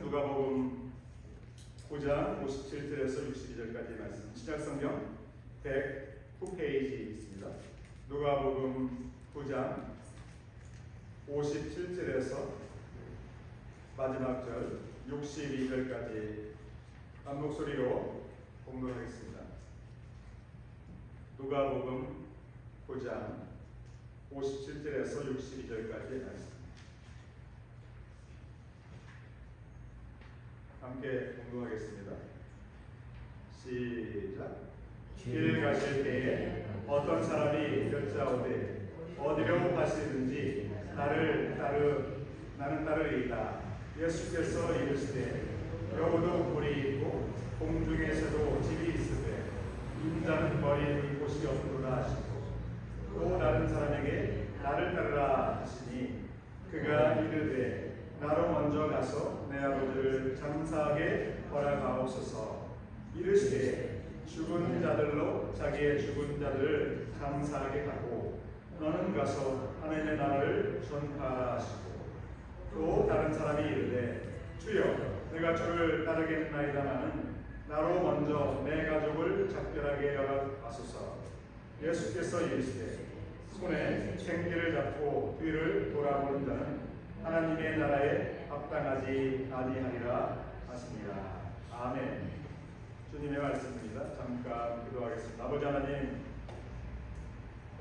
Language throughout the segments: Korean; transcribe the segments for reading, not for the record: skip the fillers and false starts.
누가복음 9장 57절에서 62절까지 말씀, 신약성경 109페이지 있습니다. 누가복음 9장 57절에서 마지막 절 62절까지 한 목소리로 공부하겠습니다. 누가복음 9장 57절에서 62절까지 말씀 함께 공부하겠습니다. 시작. 길 가실 때에 어떤 사람이 여짜오되 어디로 가시든지 나는 따르리이다. 예수께서 이르시되 여우도 굴이 있고 공중에서도 집이 있으되 인자는 머리에 곳이 없도다 하시고 또 다른 사람에게 나를 따르라 하시니 그가 이르되 나로 먼저 가서 내 아버지를 장사하게 허락하옵소서. 이르시되 죽은 자들로 자기의 죽은 자들을 장사하게 하고 너는 가서 하나님의 나라를 전파하라 하시고 또 다른 사람이 이르되 주여 내가 주를 따르겠나이다마는 나로 먼저 내 가족을 작별하게 허락하소서. 예수께서 이르시되 손에 생기를 잡고 뒤를 돌아보는 자는 하나님의 나라에 합당하지 아니하리라 하시니라. 아멘. 주님의 말씀입니다. 잠깐 기도하겠습니다. 아버지 하나님,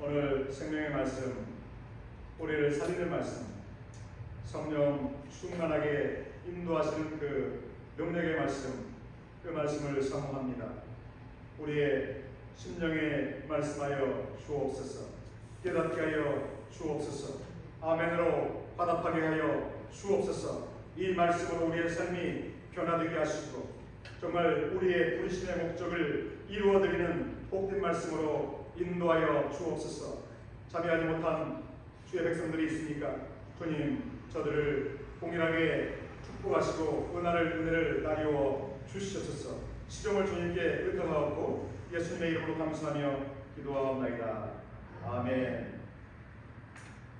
오늘 생명의 말씀, 우리를 살리는 말씀, 성령 충만하게 인도하시는 그 능력의 말씀, 그 말씀을 사모합니다. 우리의 심령에 말씀하여 주옵소서. 깨닫게 하여 주옵소서. 아멘으로 화답하게 하여 주옵소서. 이 말씀으로 우리의 삶이 변화되게 하시고 정말 우리의 분신의 목적을 이루어드리는 복된 말씀으로 인도하여 주옵소서. 참여하지 못한 주의 백성들이 있으니까 주님 저들을 동일하게 축복하시고 은혜를 나누어 주시옵소서. 시종을 주님께 의탁하옵고 예수님의 이름으로 감사하며 기도하옵나이다. 아멘.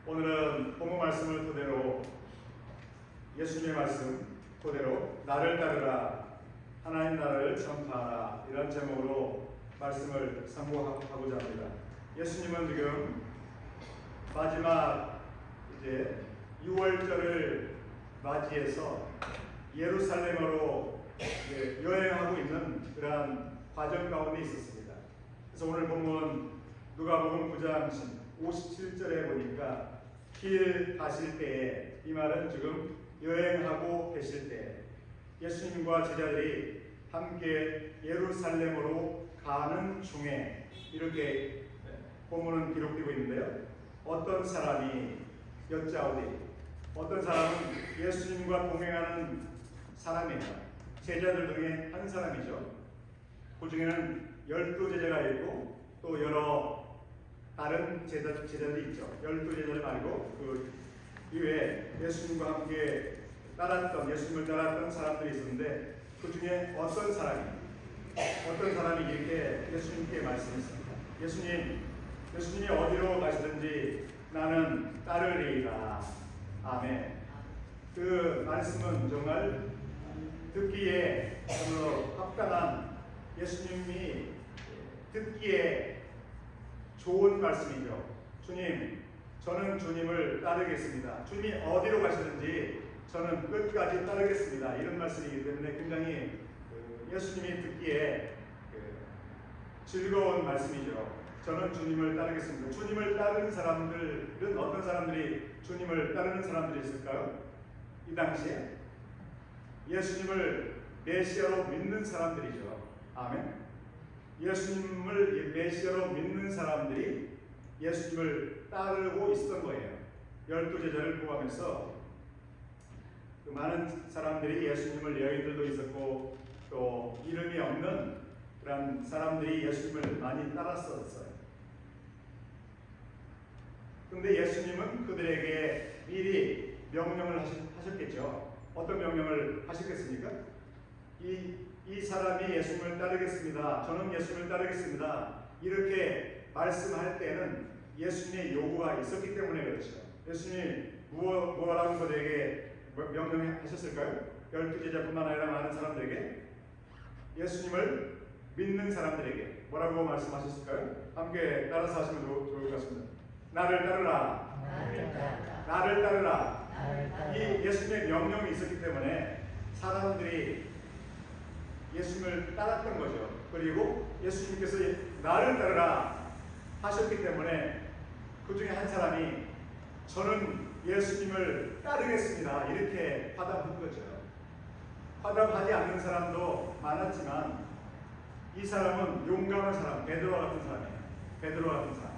오늘은 본문 말씀을 토대로 예수님의 말씀 토대로 나를 따르라, 하나님 나라를 전파하라, 이런 제목으로 말씀을 상고하고자 합니다. 예수님은 지금 마지막 이제 6월절을 맞이해서 예루살렘으로 여행하고 있는 그러한 과정 가운데 있었습니다. 그래서 오늘 본문 누가복음 9장 57절에 보니까 길 가실 때에, 이 말은 지금 여행하고 계실 때 예수님과 제자들이 함께 예루살렘으로 가는 중에 이렇게 본문은 기록되고 있는데요. 어떤 사람이 여짜오되, 어떤 사람은 예수님과 동행하는 사람이에요. 제자들 중에 한 사람이죠. 그 중에는 12제자가 있고 또 여러 다른 제자들이 있죠. 12제자를 말고 그 이외에 예수님과 함께 예수님을 따랐던 사람들이 있었는데 그 중에 어떤 사람이 이렇게 예수님께 말씀했습니다. 예수님이 어디로 가시든지 나는 따르리이다. 아멘. 그 말씀은 정말 듣기에 정말로 합당한, 예수님이 듣기에 좋은 말씀이죠. 주님, 저는 주님을 따르겠습니다. 주님이 어디로 가시든지 저는 끝까지 따르겠습니다. 이런 말씀이기 때문에 굉장히 예수님이 듣기에 즐거운 말씀이죠. 저는 주님을 따르겠습니다. 주님을 따르는 사람들은 어떤 사람들이 주님을 따르는 사람들이 있을까요? 이 당시에 예수님을 메시아로 믿는 사람들이죠. 아멘. 예수님을 메시아로 믿는 사람들이 예수님을 따르고 있었던 거예요. 12제자를 포함해서 그 많은 사람들이 예수님을, 여인들도 있었고 또 이름이 없는 그런 사람들이 예수님을 많이 따랐었어요. 그런데 예수님은 그들에게 미리 명령을 하셨겠죠. 어떤 명령을 하셨겠습니까? 이 사람이 예수님을 따르겠습니다. 저는 예수님을 따르겠습니다. 이렇게 말씀할 때는 예수님의 요구가 있었기 때문에 그렇죠. 예수님이 뭐라고 그들에게 명령하셨을까요? 12 제자뿐만 아니라 많은 사람들에게, 예수님을 믿는 사람들에게 뭐라고 말씀하셨을까요? 함께 따라서 하시면 좋을 것 같습니다. 나를 따르라. 나를 따르라. 이 예수님의 명령이 있었기 때문에 사람들이 예수님을 따랐던 거죠. 그리고 예수님께서 나를 따르라 하셨기 때문에 그 중에 한 사람이 저는 예수님을 따르겠습니다 이렇게 화답한 거죠. 화답하지 않는 사람도 많았지만 이 사람은 용감한 사람, 베드로와 같은 사람이에요. 베드로와 같은 사람.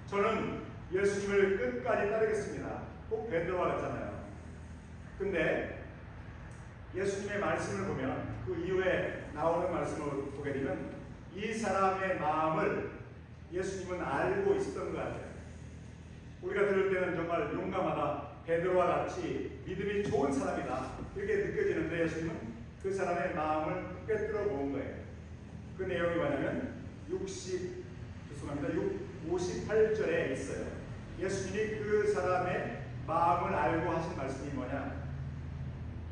저는 예수님을 끝까지 따르겠습니다. 꼭 베드로와 같잖아요. 근데 예수님의 말씀을 보면 그 이후에 나오는 말씀을 보게 되면 이 사람의 마음을 예수님은 알고 있었던 것 같아요. 우리가 들을 때는 정말 용감하다, 베드로와 같이 믿음이 좋은 사람이다 이렇게 느껴지는데 예수님은 그 사람의 마음을 꿰뚫어 본 거예요. 그 내용이 뭐냐면 58절에 있어요. 예수님이 그 사람의 마음을 알고 하신 말씀이 뭐냐?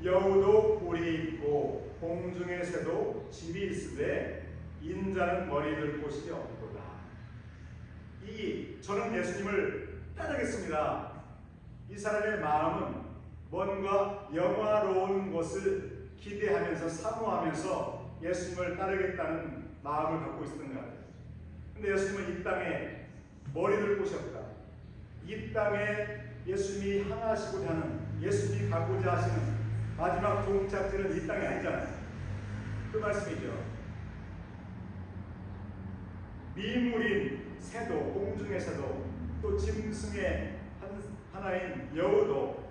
여우도 뿔이 있고 공중의 새도 집이 있으되 인자는 머리 들 곳이 없도다. 저는 예수님을 따르겠습니다. 이 사람의 마음은 뭔가 영화로운 것을 기대하면서 사모하면서 예수님을 따르겠다는 마음을 갖고 있었던 것 같아요. 근데 예수님은 이 땅에 머리 들 곳이 없다. 이 땅에 예수님이 향하시고자 하는, 예수님이 가고자 하시는 마지막 종착지는 이 땅이 아니잖아요. 그 말씀이죠. 미물인 새도, 공중의 새도, 또 짐승의 하나인 여우도,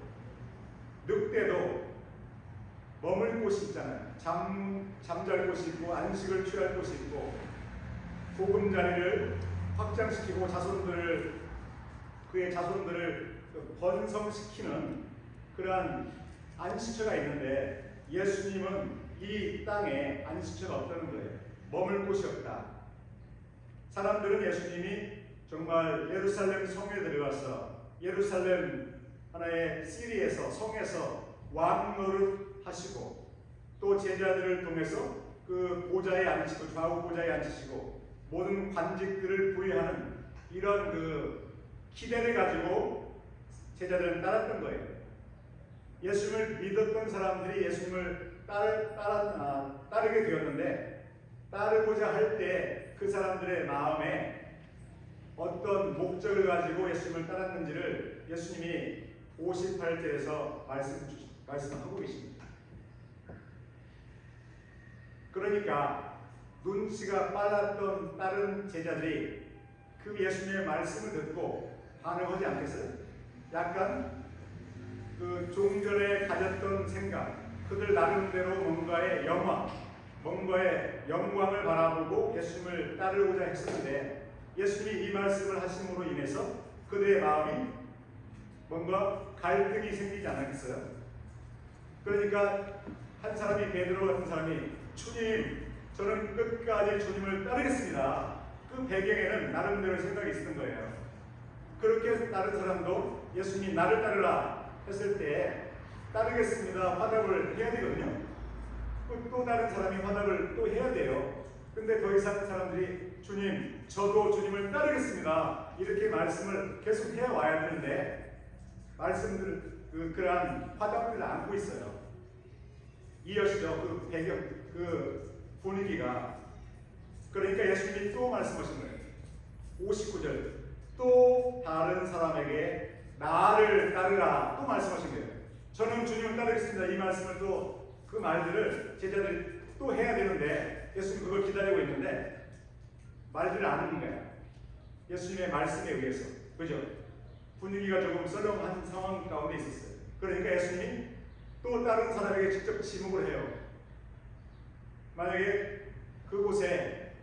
늑대도 머물 곳이 있잖아요. 잠잘 곳이 있고 안식을 취할 곳이 있고 보금자리를 확장시키고 그의 자손들을 번성시키는 그러한 안식처가 있는데 예수님은 이 땅에 안식처가 없다는 거예요. 머물 곳이 없다. 사람들은 예수님이 정말 예루살렘 성에 들어가서 예루살렘 하나의 시리에서 성에서 왕노릇 하시고 또 제자들을 통해서 그 보좌에 앉히고 좌우 보좌에 앉히시고 모든 관직들을 부여하는 이런 그 기대를 가지고 제자들은 따랐던 거예요. 예수님을 믿었던 사람들이 예수님을 따르게 되었는데 따르고자 할 때 그 사람들의 마음에 어떤 목적을 가지고 예수님을 따랐는지를 예수님이 58절에서 말씀하고 계십니다. 그러니까 눈치가 빨랐던 다른 제자들이 그 예수님의 말씀을 듣고 반응하지 않겠어요? 약간 그 종전에 가졌던 생각, 그들 나름대로 뭔가의 영광을 바라보고 예수님을 따르고자 했었는데 예수님이 이 말씀을 하심으로 인해서 그들의 마음이 뭔가 갈등이 생기지 않았겠어요? 그러니까 한 사람이, 베드로 같은 사람이 주님, 저는 끝까지 주님을 따르겠습니다. 그 배경에는 나름대로 생각이 있었던 거예요. 그렇게 다른 사람도 예수님이 나를 따르라 했을 때 따르겠습니다 화답을 해야 되거든요. 또 다른 사람이 화답을 또 해야 돼요. 근데 더 이상 사람들이 주님, 저도 주님을 따르겠습니다 이렇게 말씀을 계속 해와야 되는데 그러한 화답들을 안고 있어요. 이해하시죠? 그 배경, 그 분위기가. 그러니까 예수님이 또 말씀하신 거예요. 59절, 또 다른 사람에게 나를 따르라 또 말씀하신 거예요. 저는 주님을 따르겠습니다 이 말씀을 또 그 말들을 제자들이 또 해야 되는데 예수님 그걸 기다리고 있는데 말들을 안 하는 거예요. 예수님의 말씀에 의해서. 그죠? 분위기가 조금 썰렁한 상황 가운데 있었어요. 그러니까 예수님이 또 다른 사람에게 직접 지목을 해요. 만약에 그곳에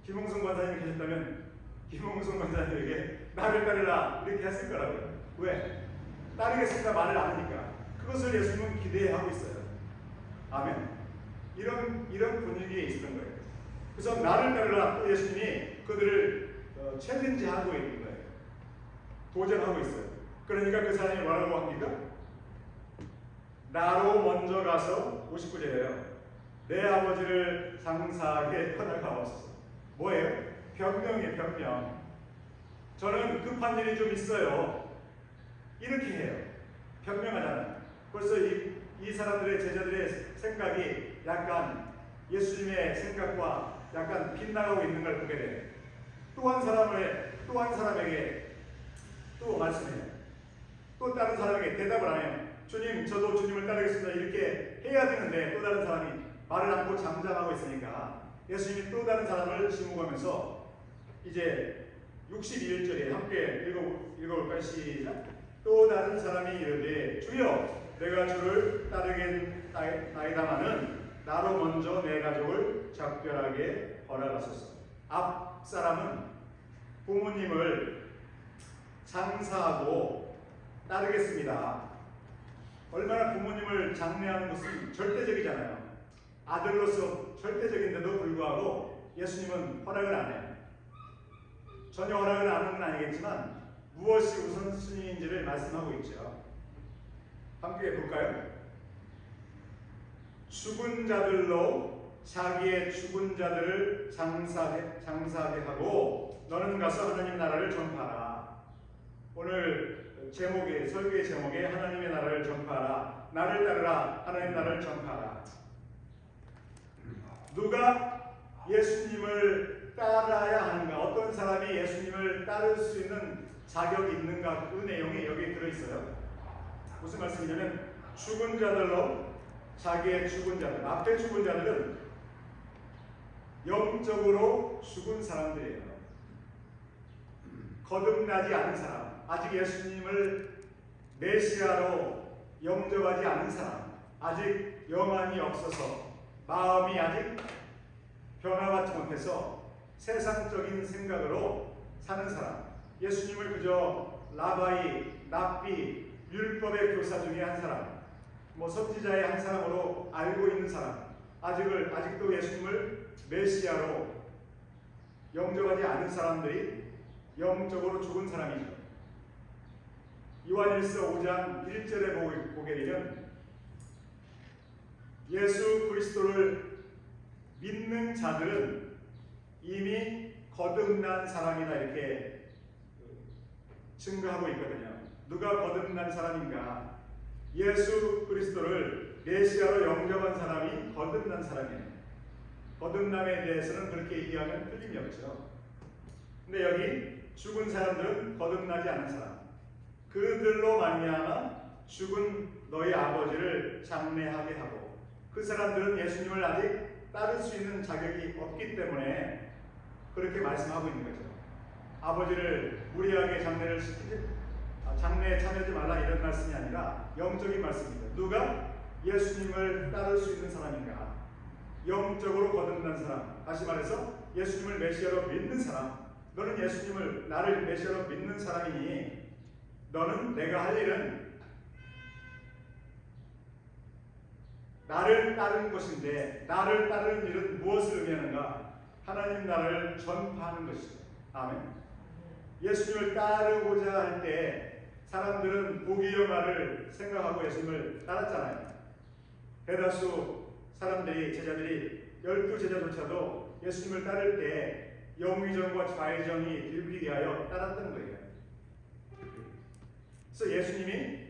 김홍성 권사님이 계셨다면 김홍성 권사님에게 나를 따르라 이렇게 했을 거라고요. 왜? 따르겠습니다 말을 안 하니까. 그것을 예수님은 기대하고 있어요. 아멘. 이런 분위기에 있었던 거예요. 그래서 나를 따르라 또 예수님이 그들을 챌린지하고 있는 거예요. 도전하고 있어요. 그러니까 그 사람이 뭐라고 합니까? 나로 먼저 가서 59절이에요. 내 아버지를 장사하게 하나가옵소서. 뭐예요? 변명이에요. 변명. 저는 급한 일이 좀 있어요. 이렇게 해요. 변명하잖아요. 벌써 이 사람들의 제자들의 생각이 약간 예수님의 생각과 약간 빗나가고 있는 걸 보게 돼요. 또 한 사람에게 또 말씀해요. 또 다른 사람에게 대답을 안 해요. 주님, 저도 주님을 따르겠습니다. 이렇게 해야 되는데 또 다른 사람이 말을 않고 잠잠하고 있으니까 예수님이 또 다른 사람을 지목하면서 이제 61절에 함께 읽어볼까요? 시작. 또 다른 사람이 이르되 주여 내가 주를 따르겠나이다마는 나로 먼저 내 가족을 작별하게 허락하소서. 앞 사람은 부모님을 장사하고 따르겠습니다. 얼마나 부모님을 장례하는 것은 절대적이잖아요. 아들로서 절대적인데도 불구하고 예수님은 허락을 안 해요. 전혀 허락을 안 하는 건 아니겠지만 무엇이 우선순위인지를 말씀하고 있죠. 함께 볼까요? 죽은 자들로 자기의 죽은 자들을 장사하게 하고 너는 가서 하나님 나라를 전파하라. 오늘 설교의 제목에 하나님의 나라를 전파하라. 나를 따르라. 하나님 나라를 전파하라. 누가 예수님을 따라야 하는가? 어떤 사람이 예수님을 따를 수 있는 자격이 있는가? 그 내용이 여기 들어있어요. 무슨 말씀이냐면 죽은 자들로 자기의 죽은 자들, 앞에 죽은 자들은 영적으로 죽은 사람들이에요. 거듭나지 않은 사람, 아직 예수님을 메시아로 영접하지 않은 사람, 아직 영안이 없어서 마음이 아직 변화받지 못해서 세상적인 생각으로 사는 사람, 예수님을 그저 라바이, 랍비, 율법의 교사 중에 한 사람, 선지자의 한 사람으로 알고 있는 사람, 아직도 예수님을 메시아로 영접하지 않은 사람들이 영적으로 죽은 사람이죠. 요한일서 5장 1절에 보게 되면 예수 그리스도를 믿는 자들은 이미 거듭난 사람이다 이렇게 증거하고 있거든요. 누가 거듭난 사람인가? 예수 그리스도를 메시아로 영접한 사람이 거듭난 사람이에요. 거듭남에 대해서는 그렇게 얘기하면 틀림이 없죠. 근데 여기 죽은 사람들은 거듭나지 않은 사람, 그들로 말미암아 죽은 너희 아버지를 장례하게 하고, 그 사람들은 예수님을 아직 따를 수 있는 자격이 없기 때문에 그렇게 말씀하고 있는 거죠. 아버지를 무리하게 장례에 참여하지 말라 이런 말씀이 아니라 영적인 말씀입니다. 누가 예수님을 따를 수 있는 사람인가? 영적으로 거듭난 사람, 다시 말해서 예수님을 메시아로 믿는 사람. 너는 나를 메시아로 믿는 사람이니 너는 내가 할 일은 나를 따르는 것인데, 나를 따르는 일은 무엇을 의미하는가? 하나님 나라를 전파하는 것이죠. 아멘. 예수님을 따르고자 할 때 사람들은 부귀영화를 생각하고 예수님을 따랐잖아요. 대다수 제자들이 12제자조차도 예수님을 따를 때 영의정과 좌의정이 들기 위하여 따랐던 거예요. 그래서 예수님이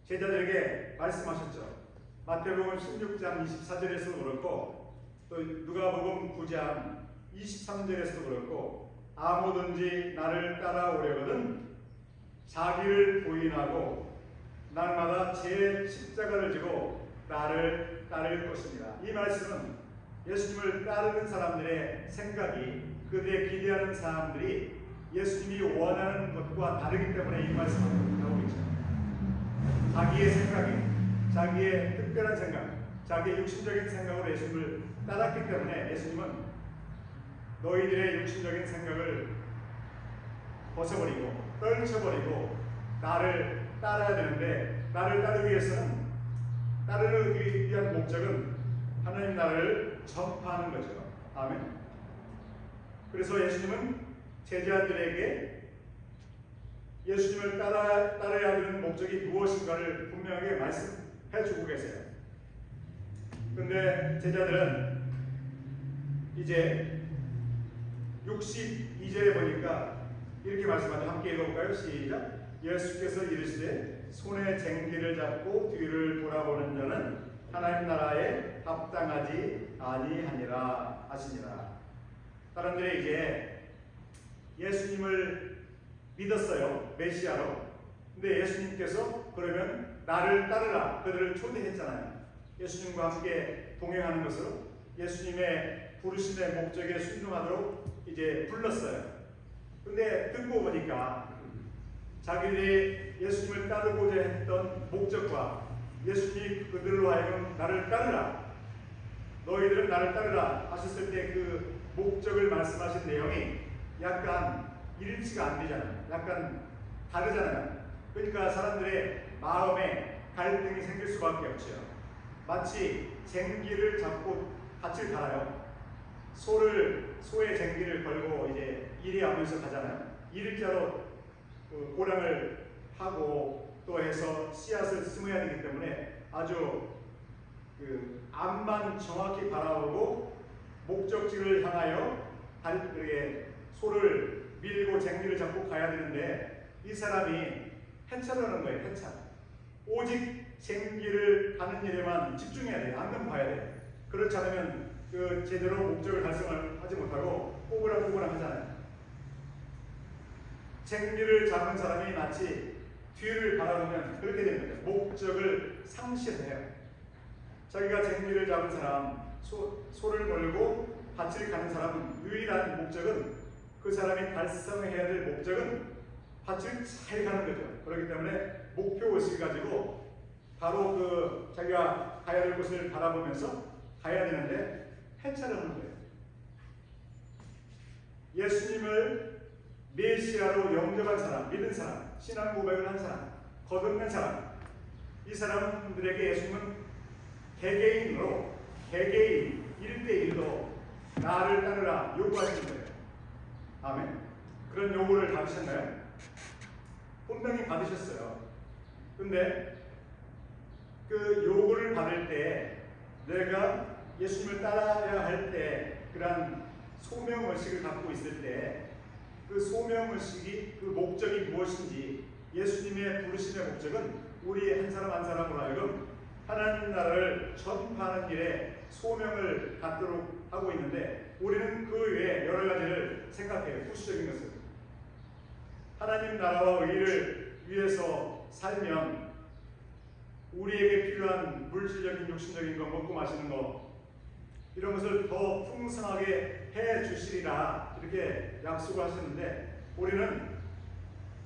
제자들에게 말씀하셨죠. 마태복음 16장 24절에서도 그렇고 또 누가복음 9장 23절에서도 그렇고, 아무든지 나를 따라오려거든 자기를 부인하고 날마다 제 십자가를 지고 나를 따를 것입니다. 이 말씀은 예수님을 따르는 사람들의 생각이, 그들의 기대하는 사람들이 예수님이 원하는 것과 다르기 때문에 이 말씀을 하고 있죠. 자기의 생각이, 자기의 특별한 생각, 자기의 육신적인 생각으로 예수님을 따랐기 때문에 예수님은 너희들의 육신적인 생각을 벗어버리고 떨쳐버리고 나를 따라야 되는데, 나를 따르기 위해서는, 따르기 위한 목적은 하나님 나라를 전파하는 거죠. 아멘. 그래서 예수님은 제자들에게 예수님을 따라야 되는 목적이 무엇인가를 분명하게 해주고 계세요. 근데 제자들은 이제 62절에 보니까 이렇게 말씀하죠. 함께 읽어볼까요? 시작. 예수께서 이르시되 손에 쟁기를 잡고 뒤를 돌아보는 자는 하나님 나라에 합당하지 아니하니라 하시니라. 사람들이 이제 예수님을 믿었어요. 메시아로. 근데 예수님께서 그러면 나를 따르라 그들을 초대했잖아요. 예수님과 함께 동행하는 것으로 예수님의 부르심의 목적에 순종하도록 이제 불렀어요. 근데 듣고 보니까 자기들이 예수님을 따르고자 했던 목적과 예수님이 그들로 하여금 나를 따르라, 너희들은 나를 따르라 하셨을 때 그 목적을 말씀하신 내용이 약간 일치가 안 되잖아요. 약간 다르잖아요. 그러니까 사람들의 마음에 갈등이 생길 수밖에 없죠. 마치 쟁기를 잡고 밭을 갈아요. 소의 쟁기를 걸고 이제 일해하면서 가잖아요. 일자로 고랑을 파고 또 해서 씨앗을 심어야 되기 때문에 아주 앞만 정확히 바라보고 목적지를 향하여 소를 밀고 쟁기를 잡고 가야 되는데 이 사람이 해차라는 거예요. 해차. 오직 쟁기를 가는 일에만 집중해야 돼요. 앞만 봐야 돼요. 그렇지 않으면 제대로 목적을 달성을 하지 못하고 꼬부랑꼬부랑 하잖아요. 쟁기를 잡은 사람이 마치 뒤를 바라보면 그렇게 됩니다. 목적을 상실해요. 자기가 쟁기를 잡은 사람, 소를 몰고 밭을 가는 사람은 유일한 목적은 그 사람이 달성해야 될 목적은 밭을 잘 가는 거죠. 그렇기 때문에 목표의식을 가지고 바로 자기가 가야 될 곳을 바라보면서 가야 되는데 해차를 하는 거예요. 예수님을 메시아로 영접한 사람, 믿은 사람, 신앙 고백을 한 사람, 거듭난 사람, 이 사람들에게 예수님은 개개인으로 개개인 1대1로 나를 따르라 요구하시는 거예요. 아멘. 그런 요구를 받으셨나요? 분명히 받으셨어요. 근데 그 요구를 받을 때 내가 예수님을 따라야 할 때 그러한 소명의식을 갖고 있을 때 그 소명의식이 그 목적이 무엇인지 예수님의 부르심의 목적은 우리 한 사람 한 사람으로 하여금 하나님 나라를 전파하는 일에 소명을 갖도록 하고 있는데 우리는 그 외에 여러 가지를 생각해요. 부수적인 것을. 하나님 나라와 의를 위해서 살면 우리에게 필요한 물질적인 육신적인 거 먹고 마시는 거 이런 것을 더 풍성하게 해 주시리라 이렇게 약속을 하셨는데 우리는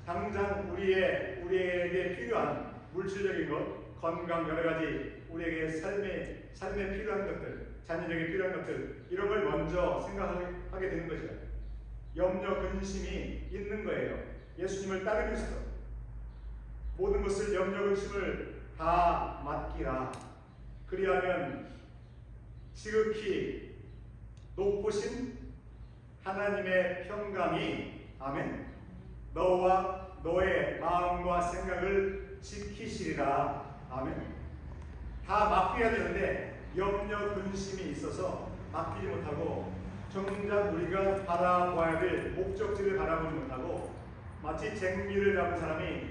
당장 우리에게 필요한 물질적인 것, 건강 여러 가지 우리에게 삶에 필요한 것들, 자녀에게 필요한 것들 이런 걸 먼저 생각하게 되는 거죠. 염려 근심이 있는 거예요. 예수님을 따르면서도 모든 것을 염려 근심을 다 맡기라. 그리하면 지극히 높으신 하나님의 평강이 아멘 너와 너의 마음과 생각을 지키시리라. 아멘. 다 맡겨야 되는데 염려 근심이 있어서 맡기지 못하고 정작 우리가 바라봐야 될 목적지를 바라보지 못하고 마치 쟁기를 잡은 사람이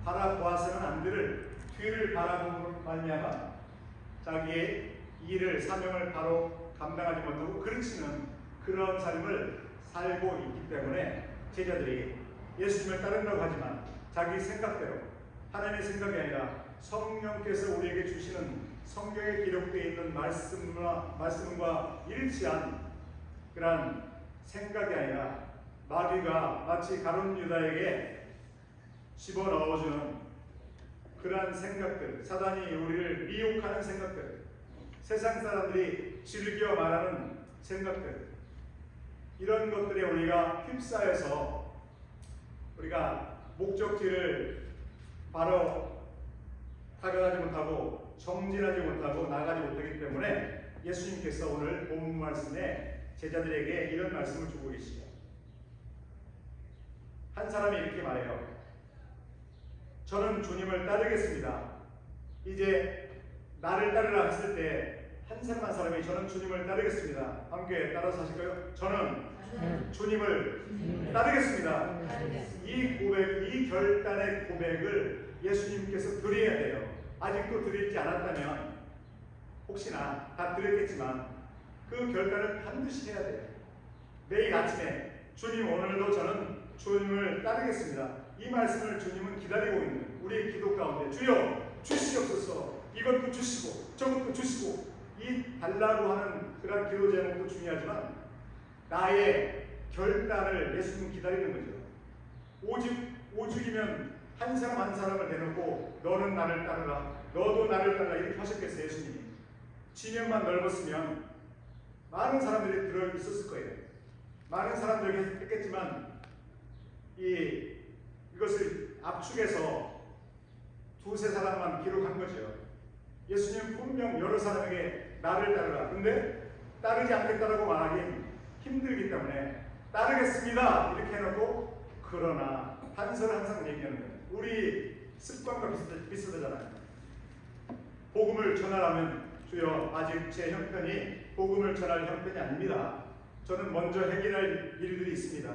바라보아서는 안 될 뒤를 바라보는 말미암아 자기의 일을 사명을 바로 감당하지 못하고 그르치는 그런 삶을 살고 있기 때문에 제자들이 예수님을 따른다고 하지만 자기 생각대로 하나님의 생각이 아니라 성령께서 우리에게 주시는 성경에 기록되어 있는 말씀과 일치한 그런 생각이 아니라 마귀가 마치 가룟 유다에게 집어넣어주는 그러한 생각들, 사단이 우리를 미혹하는 생각들, 세상 사람들이 즐겨 말하는 생각들, 이런 것들에 우리가 휩싸여서 우리가 목적지를 바로 다가가지 못하고 정진하지 못하고 나가지 못하기 때문에 예수님께서 오늘 본문 말씀에 제자들에게 이런 말씀을 주고 계시죠. 한 사람이 이렇게 말해요. 저는 주님을 따르겠습니다. 이제 나를 따르라 했을 때 한 사람 한 사람이 저는 주님을 따르겠습니다. 함께 따라서 하실까요? 저는 주님을 따르겠습니다. 이 고백, 이 결단의 고백을 예수님께서 드려야 돼요. 아직도 드리지 않았다면 혹시나 다 드렸겠지만 그 결단을 반드시 해야 돼요. 매일 아침에 주님, 오늘도 저는 주님을 따르겠습니다. 이 말씀을 주님은 기다리고 있는 우리의 기도 가운데 주여 주시옵소서, 이것도 주시고 저것도 주시고, 이 달라고 하는 그런 기도 제목도 중요하지만 나의 결단을 예수님 기다리는 거죠. 오죽이면 한 사람 한 사람을 대놓고 너는 나를 따르라, 너도 나를 따르라 이렇게 하셨겠어요. 예수님이 지면만 넓었으면 많은 사람들이 들어 있었을 거예요. 많은 사람들이 했겠지만 이것을 압축해서 두세 사람만 기록한 거죠. 예수님 분명 여러 사람에게 나를 따르라, 근데 따르지 않겠다라고 말하기 힘들기 때문에 따르겠습니다 이렇게 해놓고, 그러나 단서를 항상 얘기하는 거예요. 우리 습관과 비슷하잖아요. 복음을 전하라면 주여 아직 제 형편이 복음을 전할 형편이 아닙니다. 저는 먼저 해결할 일들이 있습니다.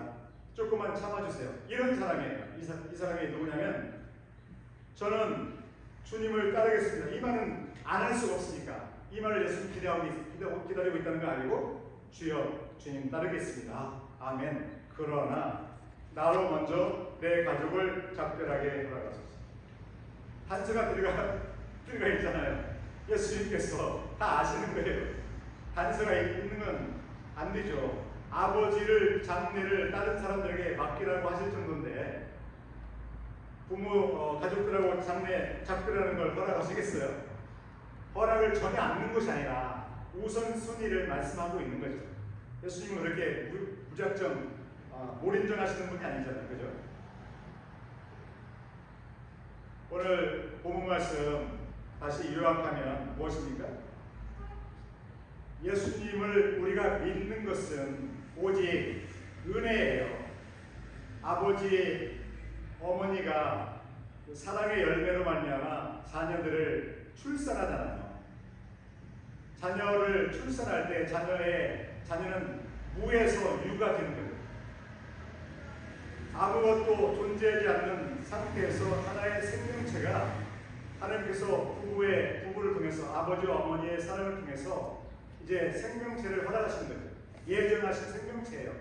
조금만 참아주세요. 이런 사람이에요. 이 사람이 누구냐면 저는 주님을 따르겠습니다. 이 말은 안 할 수가 없으니까 이 말을 예수님 기다리고 있다는 거 아니고 주여 주님 따르겠습니다. 아멘. 그러나 나로 먼저 내 가족을 작별하게 허락하소서. 단서가 들어가 있잖아요. 예수님께서 다 아시는 거예요. 단서가 있는 건 안 되죠. 아버지를, 장례를 다른 사람들에게 맡기라고 하실 정도인데 부모, 가족들하고 장례 작별하는 걸 허락하시겠어요? 허락을 전혀 않는 것이 아니라 우선순위를 말씀하고 있는 거죠. 예수님은 그렇게 무작정 몰인정하시는 분이 아니잖아요. 그죠? 오늘 본문 말씀 다시 요약하면 무엇입니까? 예수님을 우리가 믿는 것은 오직 은혜예요. 아버지, 어머니가 사랑의 열매로 말미암아 자녀들을 출산하잖아요. 자녀를 출산할 때 자녀는 무에서 유가 되는 거예요. 아무것도 존재하지 않는 상태에서 하나의 생명체가 하나님께서 부부를 통해서, 아버지와 어머니의 사랑을 통해서 이제 생명체를 허락하신 거죠. 예정하신 생명체예요.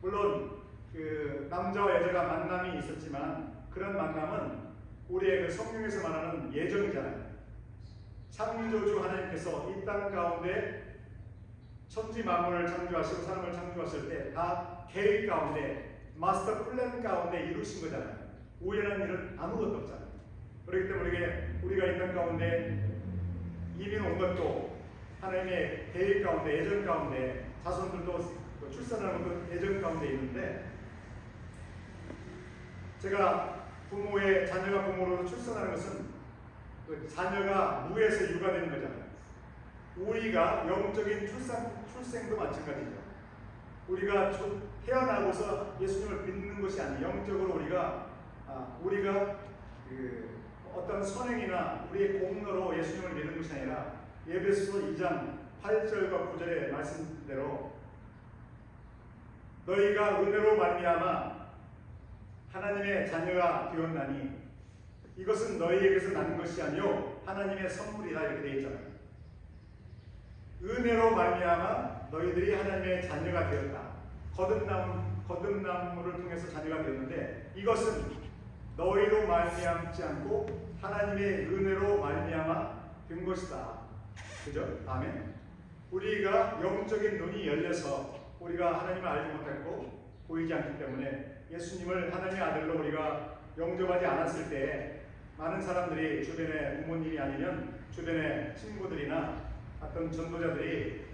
물론 그 남자와 여자가 만남이 있었지만 그런 만남은 우리의 그 성경에서 말하는 예정이잖아요. 창조주 하나님께서 이 땅 가운데 천지 만물을 창조하시고 사람을 창조하실 때 다 계획 가운데, 마스터 플랜 가운데 이루신 거잖아요. 우연한 일은 아무것도 없잖아요. 그렇기 때문에 우리가 이 땅 가운데 이민 온 것도 하나님의 계획 가운데, 예정 가운데, 자손들도 출산하는 것도 예정 가운데 있는데, 제가 자녀가 부모로 출산하는 것은 그 자녀가 무에서 유가 되는 거잖아요. 우리가 영적인 출생도 마찬가지죠. 우리가 태어나고서 예수님을 믿는 것이 아니에요. 영적으로 우리가 그 어떤 선행이나 우리의 공로로 예수님을 믿는 것이 아니라 에베소서 2장 8절과 9절의 말씀대로 너희가 은혜로 말미암아 하나님의 자녀가 되었나니 이것은 너희에게서 난 것이 아니요 하나님의 선물이다, 이렇게 되어 있잖아요. 은혜로 말미암아 너희들이 하나님의 자녀가 되었다. 거듭남을 통해서 자녀가 되었는데 이것은 너희로 말미암지 않고 하나님의 은혜로 말미암아 된 것이다. 그죠? 아멘. 우리가 영적인 눈이 열려서 우리가 하나님을 알지 못했고 보이지 않기 때문에 예수님을 하나님의 아들로 우리가 영접하지 않았을 때 많은 사람들이, 주변의 부모님이 아니면 주변의 친구들이나 어떤 전도자들이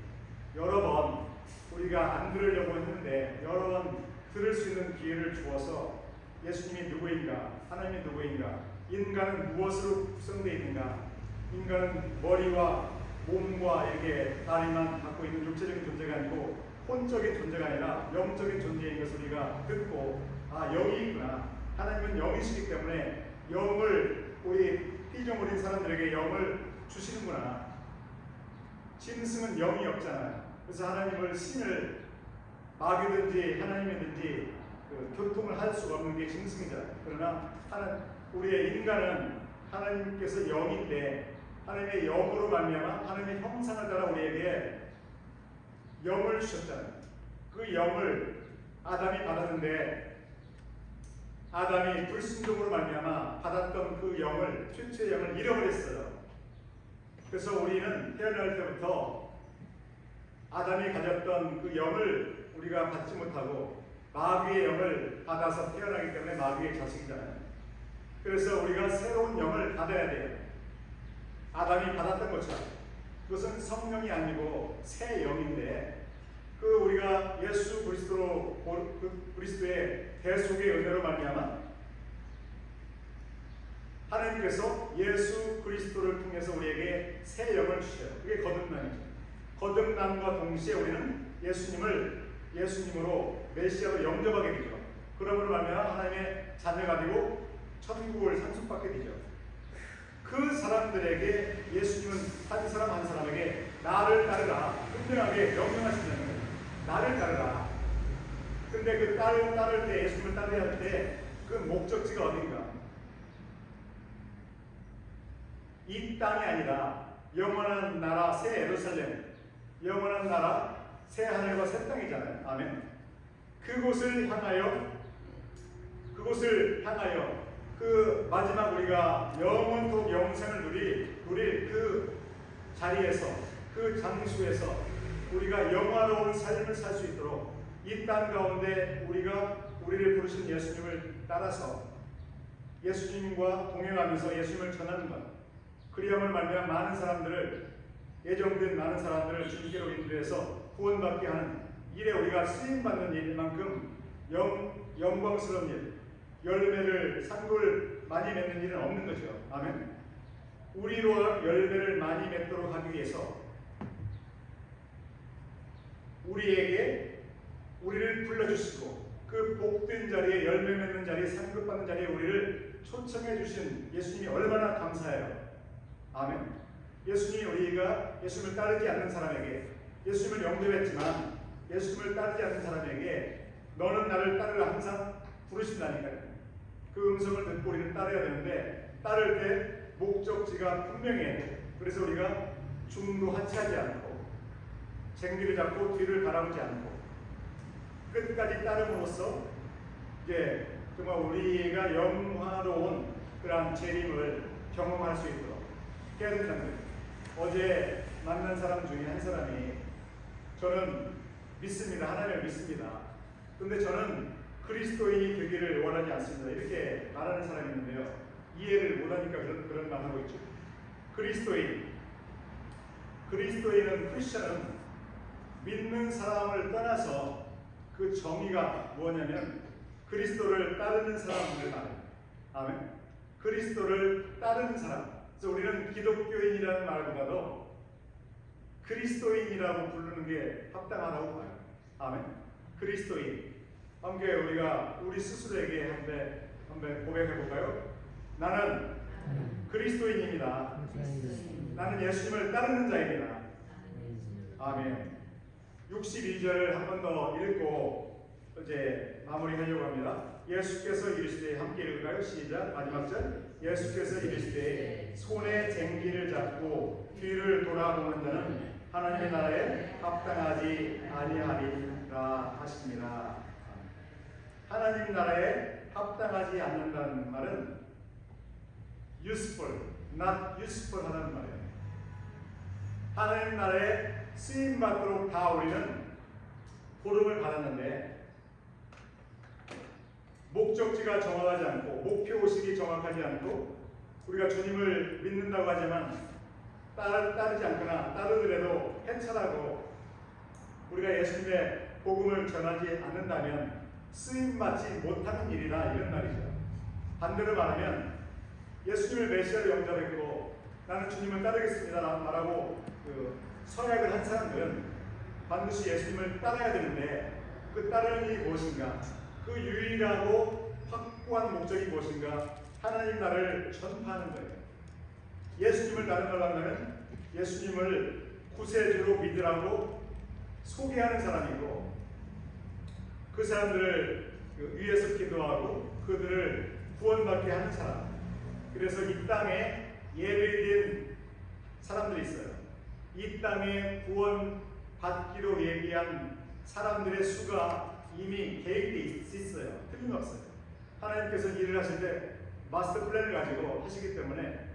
여러 번 우리가 안 들으려고 했는데 여러 번 들을 수 있는 기회를 주어서 예수님이 누구인가, 하나님이 누구인가, 인간은 무엇으로 구성되어 있는가, 인간은 머리와 몸과 이렇게 다리만 갖고 있는 육체적인 존재가 아니고 혼적인 존재가 아니라 영적인 존재인 것을 우리가 듣고, 영이 있구나, 하나님은 영이시기 때문에 영을, 우리 피조물인 사람들에게 영을 주시는구나. 짐승은 영이 없잖아요. 그래서 하나님을 신을 마귀든지 하나님이든지 교통을 할 수가 없는 게 짐승이잖아요. 그러나 우리의 인간은 하나님께서 영인데 하나님의 영으로 말미암아 하나님의 형상을 따라 우리에게 영을 주셨잖아요. 그 영을 아담이 받았는데 아담이 불순종으로 말미암아 받았던 그 영을, 최초의 영을 잃어버렸어요. 그래서 우리는 태어날 때부터 아담이 가졌던 그 영을 우리가 받지 못하고 마귀의 영을 받아서 태어나기 때문에 마귀의 자식이잖아요. 그래서 우리가 새로운 영을 받아야 돼요. 아담이 받았던 것처럼. 그것은 성령이 아니고 새 영인데 우리가 예수 그리스도의 대속의 은혜로 말미암아 하나님께서 예수 그리스도를 통해서 우리에게 새 영을 주셔요. 그게 거듭남이죠. 거듭남과 동시에 우리는 예수님으로 메시아로 영접하게 되죠. 그러므로 말미암아 하나님의 자녀가 되고 천국을 상속받게 되죠. 그 사람들에게 예수님은 한 사람 한 사람에게 나를 따르라 분명하게 명령하시는 거예요. 나를 따르라. 근데 그 따를 때, 예수님을 따르야 할 때 그 목적지가 어딘가? 이 땅이 아니라 영원한 나라 새 예루살렘, 영원한 나라 새 하늘과 새 땅이잖아요. 아멘. 그곳을 향하여 그 마지막 우리가 영원토록 영생을 누릴 그 자리에서, 그 장소에서 우리가 영화로운 삶을 살 수 있도록 이 땅 가운데 우리를 부르신 예수님을 따라서 예수님과 동행하면서 예수님을 전하는 것, 그리함을 말미암아 많은 사람들을, 예정된 많은 사람들을 주님께로 인도해서 구원받게 하는 일에 우리가 쓰임받는 일만큼 영광스러운 일, 열매를 산골 많이 맺는 일은 없는 거죠. 아멘. 우리로 열매를 많이 맺도록 하기 위해서 우리를 불러주시고 그 복된 자리에, 열매 맺는 자리에, 상급받는 자리에 우리를 초청해 주신 예수님이 얼마나 감사해요. 아멘. 예수님이 우리가 예수님을 따르지 않는 사람에게, 예수님을 영접했지만 예수님을 따르지 않는 사람에게 너는 나를 따르라 항상 부르신다니까요. 그 음성을 듣고 우리는 따라야 되는데 따를 때 목적지가 분명해야 돼요. 그래서 우리가 중도 하차하지 않고 쟁기를 잡고 뒤를 바라보지 않고 끝까지 따름으로써 이제 정말 우리가 영화로운 그러한 재림을 경험할 수 있도록 해야 된다는 거예요. 어제 만난 사람 중에 한 사람이 저는 믿습니다. 하나님을 믿습니다. 근데 저는 그리스도인이 되기를 원하지 않습니다. 이렇게 말하는 사람이 있는데요. 이해를 못하니까 그런 말 하고 있죠. 그리스도인은 크리스천은 믿는 사람을 떠나서 그 정의가 뭐냐면 그리스도를 따르는 사람을 말해요. 아멘. 그리스도를 따르는 사람. 그래서 우리는 기독교인이라는 말보다도 그리스도인이라고 부르는 게 합당하다고 봐요. 아멘. 그리스도인. 함께 우리가 우리 스스로에게 한번 고백해 볼까요? 나는 그리스도인입니다. 나는 예수님을 따르는 자입니다. 아멘. 62절을 한 번 더 읽고 이제 마무리하려고 합니다. 예수께서 이르시되, 함께 읽을까요? 시작. 마지막 절. 예수께서 이르시되 손에 쟁기를 잡고 뒤를 돌아보는 자는 하나님의 나라에 합당하지 아니하리라 하십니다. 하나님 나라에 합당하지 않는다는 말은 useful, not useful 하는 말이에요. 하나님 나라에 쓰임받도록 다 우리는 부름을 받았는데 목적지가 정확하지 않고 목표의식이 정확하지 않고 우리가 주님을 믿는다고 하지만 따르지 않거나 따르더라도 해찰하고 우리가 예수님의 복음을 전하지 않는다면 쓰임받지 못하는 일이다, 이런 말이죠. 반대로 말하면 예수님을 메시아로 영접했고 나는 주님을 따르겠습니다 라고 말하고 서약을 한 사람들은 반드시 예수님을 따라야 되는데 그 따르는 일이 무엇인가? 그 유일하고 확고한 목적이 무엇인가? 하나님 나라를 전파하는 거예요. 예수님을 따르려고 하면 예수님을 구세주로 믿으라고 소개하는 사람이고, 그 사람들을 위에서 기도하고 그들을 구원받게 하는 사람. 그래서 이 땅에 예배된 사람들이 있어요. 이 땅에 구원받기로 예비한 사람들의 수가 이미 계획되어 있어요. 틀림없어요. 하나님께서 일을 하실 때 마스터 플랜을 가지고 하시기 때문에,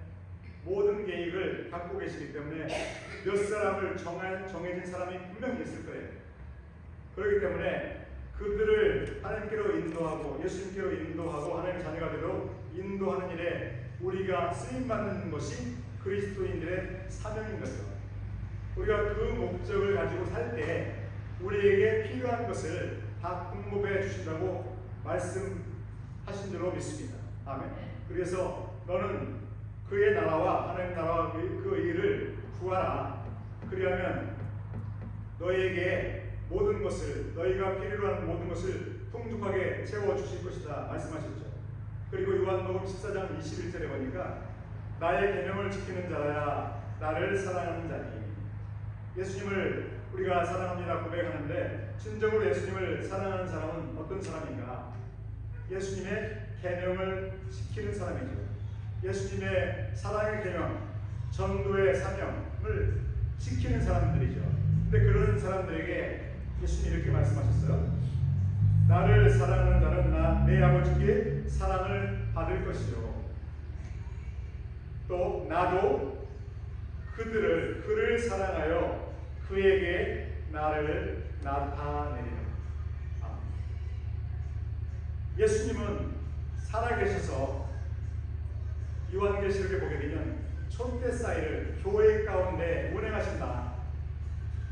모든 계획을 갖고 계시기 때문에 몇 사람을 정해진 사람이 분명히 있을 거예요. 그렇기 때문에 그들을 하나님께로 인도하고 예수님께로 인도하고 하나님의 자녀가 되도록 인도하는 일에 우리가 쓰임받는 것이 그리스도인들의 사명인 거죠. 우리가 그 목적을 가지고 살 때 우리에게 필요한 것을 다 공급해 주신다고 말씀하신 줄로 믿습니다. 아멘. 그래서 너는 그의 나라와 하나님 나라와 그 일을 구하라. 그리하면 너에게 모든 것을, 너희가 필요로 하는 모든 것을 풍족하게 채워 주실 것이다 말씀하셨죠. 그리고 요한복음 14장 21절에 보니까 나의 계명을 지키는 자라야 나를 사랑하는 자니. 예수님을 우리가 사랑합니다 고백하는데, 진정으로 예수님을 사랑하는 사람은 어떤 사람인가? 예수님의 계명을 지키는 사람이죠. 예수님의 사랑의 계명, 전도의 사명을 지키는 사람들이죠. 근데 그런 사람들에게 예수님이 이렇게 말씀하셨어요. 나를 사랑하는 자는 내 아버지께 사랑을 받을 것이요, 또 나도 그를 사랑하여 그에게 나를 나타내리라. 예수님은 살아계셔서 요한계시록에 보게 되면 촛대사이를 교회 가운데 운행하신다.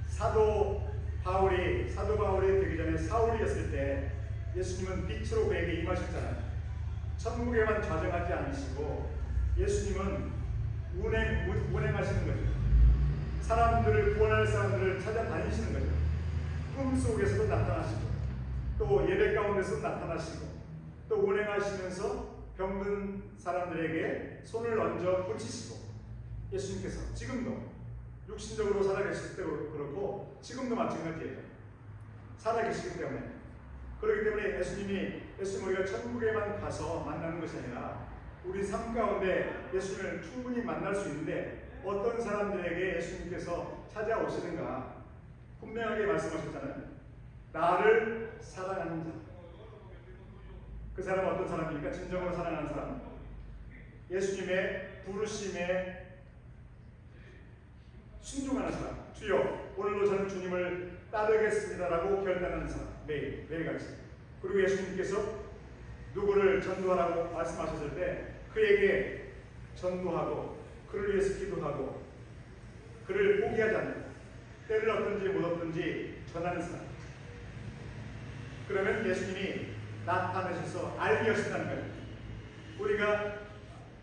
사도 바울이 되기 전에 사울이었을 때 예수님은 빛으로 그에게 임하셨잖아요. 천국에만 좌정하지 않으시고 예수님은 운행하시는 거죠. 사람들을 구원할 사람들을 찾아다니시는 거죠. 꿈속에서도 나타나시고, 또 예배 가운데서 나타나시고, 또 운행하시면서 병든 사람들에게 손을 얹어 고치시고, 예수님께서 지금도 육신적으로 살아계실 때도 그렇고 지금도 마찬가지예요. 살아계시기 때문에. 그렇기 때문에 예수님 우리가 천국에만 가서 만나는 것이 아니라 우리 삶 가운데 예수님을 충분히 만날 수 있는데, 어떤 사람들에게 예수님께서 찾아오시는가 분명하게 말씀하셨잖아요. 나를 사랑하는 자. 그 사람은 어떤 사람입니까? 진정으로 사랑하는 사람. 예수님의 부르심에 순종하는 사람. 주여, 오늘도 저는 주님을 따르겠습니다라고 결단하는 사람. 매일같이. 그리고 예수님께서 누구를 전도하라고 말씀하셨을 때 그에게 전도하고 그를 위해서 기도하고 그를 포기하지 않는, 때를 얻든지 못 얻든지 전하는 사람. 그러면 예수님이 나타내셔서 알게 하신다는 거예요. 우리가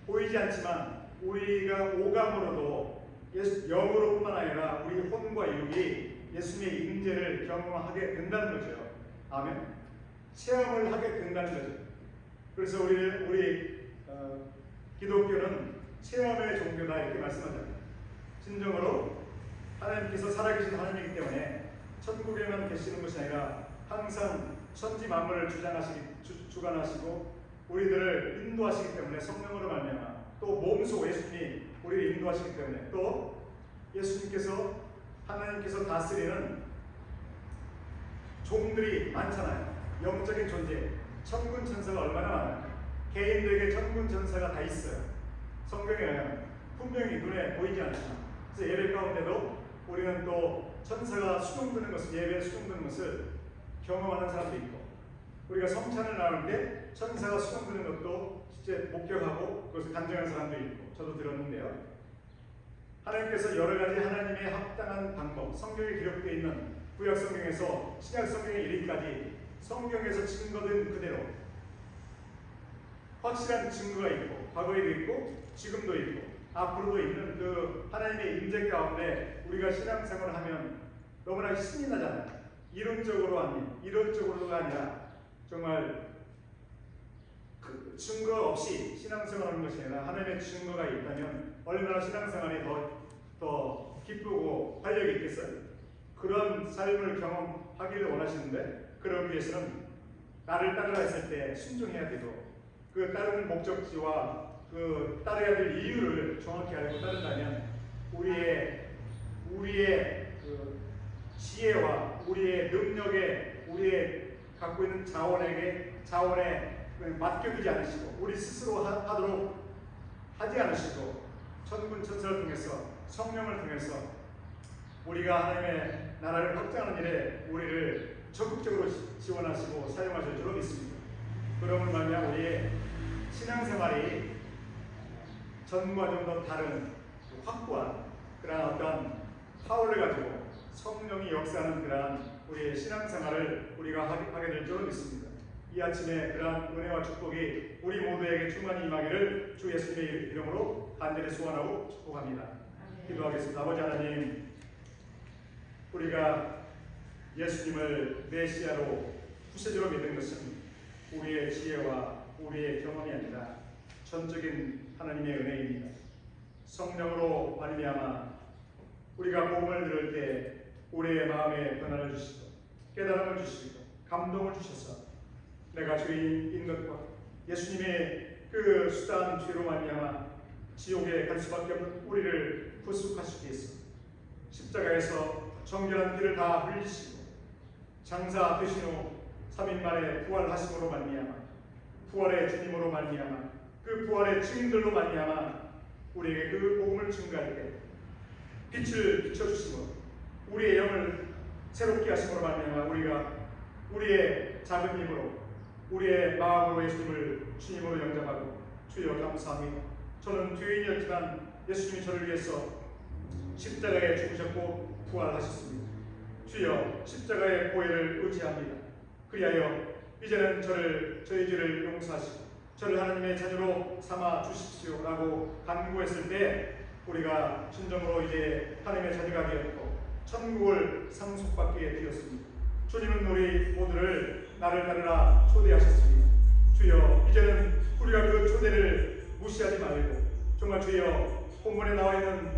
보이지 않지만 우리가 오감으로도 영으로뿐만 아니라 우리 혼과 육이 예수님의 임재를 경험하게 된다는 거죠. 아멘. 체험을 하게 된다는 거죠. 그래서 우리 기독교는 체험의 종교다 이렇게 말씀하잖아요. 진정으로 하나님께서 살아계신 하나님이기 때문에 천국에만 계시는 것이 아니라 항상 천지 만물을 주관하시고 우리들을 인도하시기 때문에, 성령으로 말미암아 또 몸소 예수님이 우리를 인도하시기 때문에, 또 예수님께서 하나님께서 다스리는 종들이 많잖아요. 영적인 존재, 천군 천사가 얼마나 많아요. 개인들에게 천군 천사가 다 있어요. 성경에 의하면 분명히 눈에 보이지 않지만, 그래서 예배 가운데도 우리는 또 천사가 수종드는 것을, 예배에 수종드는 것을 경험하는 사람도 있고, 우리가 성찬을 나눌 때 천사가 수종드는 것도 실제 목격하고 그것을 간증하는 사람도 있고, 저도 들었는데요. 하나님께서 여러 가지 하나님의 합당한 방법, 성경에 기록되어 있는 구약 성경에서 신약 성경에 이르기까지 성경에서 증거된 그대로 확실한 증거가 있고, 과거에도 있고 지금도 있고 앞으로도 있는 그 하나님의 임재 가운데 우리가 신앙생활을 하면 너무나 신이 나잖아요. 이론적으로가 아니라 정말 그 증거 없이 신앙생활하는 것이 아니라 하나님의 증거가 있다면 얼마나 신앙생활이 더 기쁘고 활력이 있겠어요. 그런 삶을 경험하기를 원하시는데 그러기 위해서는 나를 따르라 했을 때 순종해야 되고 그 따르는 목적지와 그 따라야 될 이유를 정확히 알고 따른다면 우리의 그 지혜와 우리의 능력에 우리의 갖고 있는 자원에 맡겨두지 않으시고 우리 스스로 하도록 하지 않으시고 천군 천사를 통해서 성령을 통해서 우리가 하나님의 나라를 확장하는 일에 우리를 적극적으로 지원하시고 사용하실 줄로 믿습니다. 그러므로 말미암아 우리의 신앙생활이 전과 좀 더 다른 확고한 그러한 어떤 파워를 가지고 성령이 역사하는 그러한 우리의 신앙생활을 우리가 하게 될 줄로 믿습니다. 이 아침에 그러한 은혜와 축복이 우리 모두에게 충만히 임하기를 주 예수님의 이름으로 간절히 소원하고 축복합니다. 기도하겠습니다. 아버지 하나님, 우리가 예수님을 메시아로 구세주로 믿는 것은 우리의 지혜와 우리의 경험이 아니라 전적인 하나님의 은혜입니다. 성령으로 말미암아 우리가 복음을 들을 때 우리의 마음에 변화를 주시고 깨달음을 주시고 감동을 주셔서 내가 죄인인 것과 예수님의 그 수단 죄로 말미암아 지옥에 갈 수밖에 없는 우리를 구속하시기 위해서 십자가에서 정결한 피를 다 흘리시고 장사 되신 후 3일 만에 부활하심으로 말미암아 부활의 주님으로 말미암아 그 부활의 증인들로 말미암아 우리에게 그 복음을 증거할 때 빛을 비춰주심으로 우리의 영을 새롭게 하심으로 말미암아 우리가 우리의 작은 힘으로 우리의 마음으로 예수님을 주님으로 영접하고 주여 감사합니다. 저는 죄인이었지만 예수님이 저를 위해서 십자가에 죽으셨고 부활하셨습니다. 주여 십자가의 보혈을 의지합니다. 그리하여 이제는 저의 죄를 용서하시고 저를 하나님의 자녀로 삼아 주십시오라고 간구했을 때 우리가 진정으로 이제 하나님의 자녀가 되었고 천국을 상속받게 되었습니다. 주님은 우리 모두를 나를 따르라 초대하셨습니다. 주여 이제는 우리가 그 초대를 무시하지 말고 정말 주여 본문에 나와 있는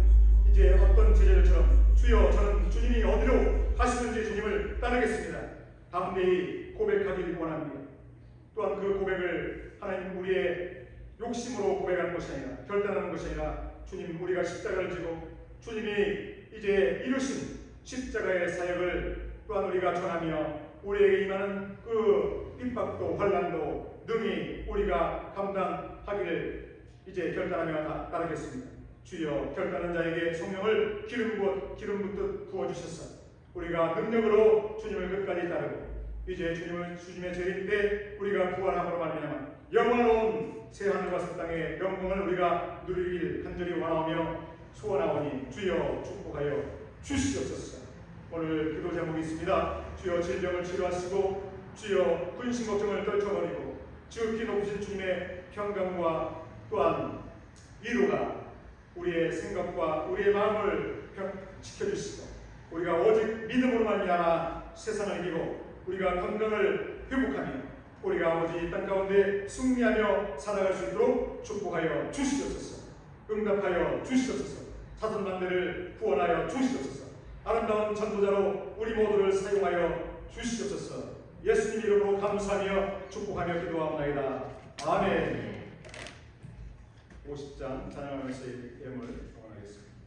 이제 어떤 제자들처럼 주여 저는 주님이 어디로 가시든지 주님을 따르겠습니다. 담대히 고백하길 원합니다. 또한 그 고백을 하나님 우리의 욕심으로 고백하는 것이 아니라 결단하는 것이 아니라 주님 우리가 십자가를 지고 주님이 이제 이루신 십자가의 사역을 또한 우리가 전하며 우리에게 임하는 그 핍박도 환난도 능히 우리가 감당하기를 이제 결단하며 따르겠습니다. 주여 결단한 자에게 성령을 기름 붓듯 부어주셔서 우리가 능력으로 주님을 끝까지 따르고 이제 주님의 재림 때 우리가 부활함으로 말미암아 영원로운 새하늘과 새 땅의 영광을 우리가 누리길 간절히 원하오며 소원하오니 주여 축복하여 주시옵소서. 오늘 기도 제목이 있습니다. 주여 질병을 치료하시고 주여 근심 걱정을 떨쳐버리고 지극히 높으신 주님의 평강과 또한 위로가 우리의 생각과 우리의 마음을 지켜주시고 우리가 오직 믿음으로 말미암아 세상을 이기고 우리가 건강을 회복하며 우리가 아버지 이 땅 가운데 승리하며 살아갈 수 있도록 축복하여 주시옵소서. 응답하여 주시옵소서. 사선반대를 구원하여 주시옵소서. 아름다운 전도자로 우리 모두를 사용하여 주시옵소서. 예수님 이름으로 감사하며 축복하며 기도하옵나이다. 아멘. 50장 찬양하면서 예물